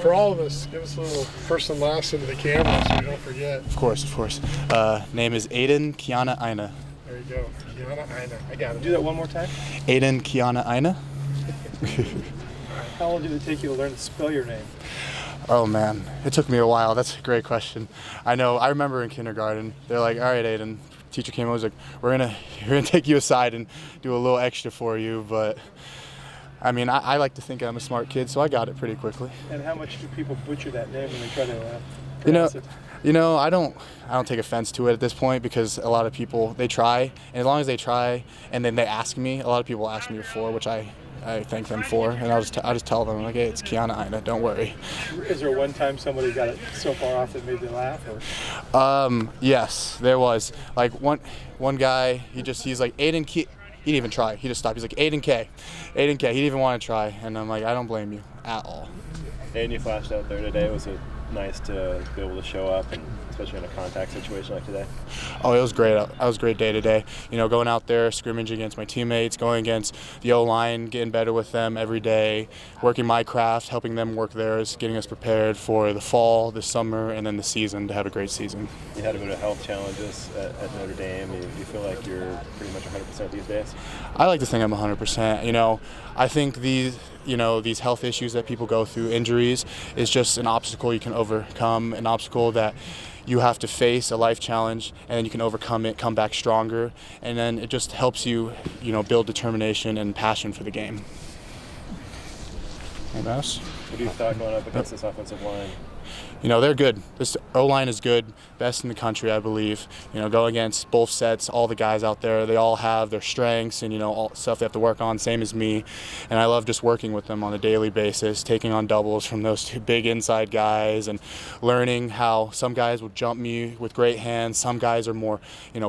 For all of us, give us a little first and last into the camera so we don't forget. Of course. Name is Aiden Kiana Aina. There you go. Kiana Aina. I got it. Do that one more time. Aiden Kiana Aina. How long did it take you to learn to spell your name? Oh man, it took me a while. That's a great question. I know. I remember in kindergarten, they're like, "All right, Aiden." Teacher came over, was like, "We're gonna take you aside and do a little extra for you." But I mean, I like to think I'm a smart kid, so I got it pretty quickly. And how much do people butcher that name when they try to pronounce it? I don't take offense to it at this point because a lot of people, they try, and as long as they try and then they ask me, a lot of people ask me before, which I thank them for, and I'll just tell them, like, "Hey, it's Kiana Aina, don't worry." Is there one time somebody got it so far off that made they laugh? Or? Yes, there was. Like one guy, he's like, "Aiden K." He didn't even try. He just stopped. He's like, "Aiden K." He didn't even want to try, and I'm like, I don't blame you at all. And you flashed out there today. Was it nice to be able to show up, and especially in a contact situation like today? Oh, it was great. That was a great day today. Going out there, scrimmaging against my teammates, going against the O-line, getting better with them every day, working my craft, helping them work theirs, getting us prepared for the fall, the summer, and then the season to have a great season. You had a bit of health challenges at Notre Dame. Do you feel like you're pretty much 100% these days? I like to think I'm 100%. I think these health issues that people go through, injuries, is just an obstacle you can overcome, an obstacle that you have to face, a life challenge, and then you can overcome it, come back stronger, and then it just helps you, build determination and passion for the game. What do you thought going up against this offensive line? They're good. This O-line is good, best in the country, I believe. Go against both sets, all the guys out there, they all have their strengths and, all stuff they have to work on, same as me. And I love just working with them on a daily basis, taking on doubles from those two big inside guys and learning how some guys will jump me with great hands. Some guys are more,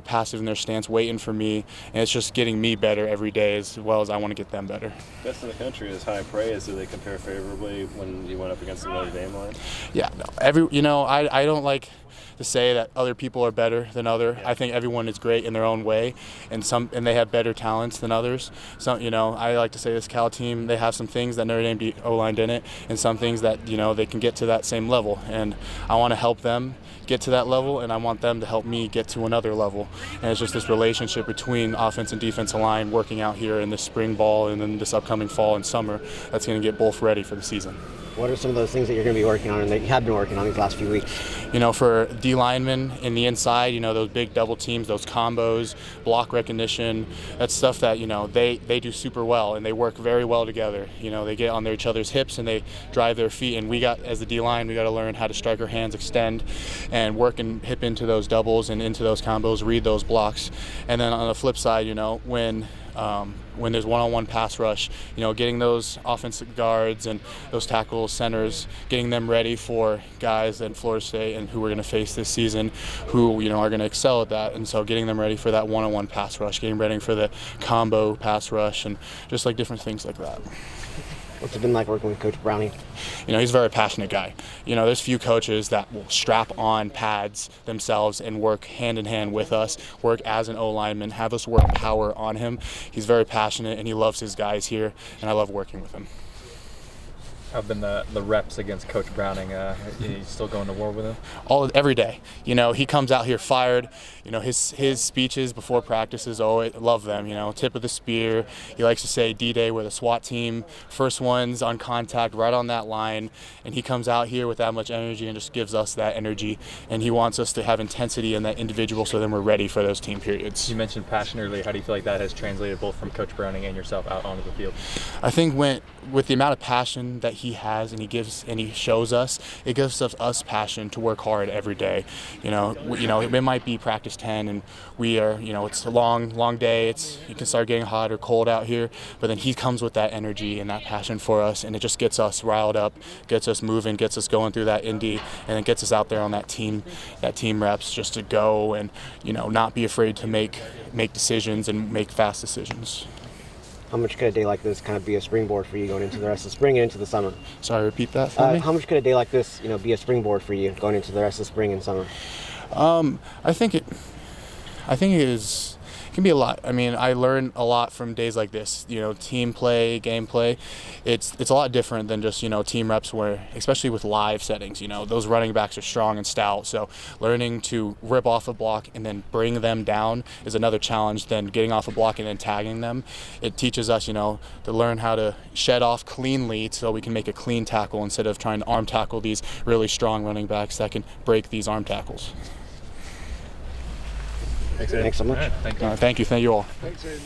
passive in their stance, waiting for me. And it's just getting me better every day as well as I want to get them better. Best in the country is high praise. Do they compare favorably when you went up against the Notre Dame line? Yeah, no. I don't like to say that other people are better than other. I think everyone is great in their own way, and they have better talents than others. So, I like to say this Cal team, they have some things that Notre Dame O-line didn't, and some things that, they can get to that same level. And I want to help them get to that level, and I want them to help me get to another level. And it's just this relationship between offense and defensive line working out here in this spring ball and then this upcoming fall and summer that's going to get both ready for the season. What are some of those things that you're going to be working on and that you have been working on these last few weeks? For D linemen in the inside, those big double teams, those combos, block recognition, that's stuff that, they do super well and they work very well together. They get on each other's hips and they drive their feet, and as the D line, we got to learn how to strike our hands, extend, and work and hip into those doubles and into those combos, read those blocks. And then on the flip side, when there's one-on-one pass rush, getting those offensive guards and those tackle centers, getting them ready for guys at Florida State and who we're going to face this season, who are going to excel at that. And so getting them ready for that one-on-one pass rush, getting ready for the combo pass rush, and just like different things like that. What's it been like working with Coach Browning? He's a very passionate guy. There's few coaches that will strap on pads themselves and work hand in hand with us, work as an O-lineman, have us work power on him. He's very passionate and he loves his guys here, and I love working with him. How have been the reps against Coach Browning? Are you still going to war with him? Every day. He comes out here fired. His speeches before practices, I love them. Tip of the spear. He likes to say D-Day, we're the SWAT team, first ones on contact right on that line. And he comes out here with that much energy and just gives us that energy. And he wants us to have intensity in that individual so then we're ready for those team periods. You mentioned passion earlier. How do you feel like that has translated both from Coach Browning and yourself out onto the field? I think with the amount of passion that he has and he shows us, it gives us passion to work hard every day. It might be practice 10 and we are, it's a long day. You can start getting hot or cold out here, but then he comes with that energy and that passion for us, and it just gets us riled up, gets us moving, gets us going through that Indy, and it gets us out there on that team reps just to go and, not be afraid to make decisions and make fast decisions. How much could a day like this kind of be a springboard for you going into the rest of the spring and into the summer? Sorry, repeat that for me? How much could a day like this, be a springboard for you going into the rest of the spring and summer? I think it is can be a lot. I mean, I learn a lot from days like this. You know, team play, game play. It's a lot different than just, you know, team reps where, especially with live settings, you know, those running backs are strong and stout. So learning to rip off a block and then bring them down is another challenge than getting off a block and then tagging them. It teaches us, you know, to learn how to shed off cleanly so we can make a clean tackle instead of trying to arm tackle these really strong running backs that can break these arm tackles. Thanks, Aiden. Thanks so much. All right, thank you. Thank you. Thank you all. Thanks, Aiden.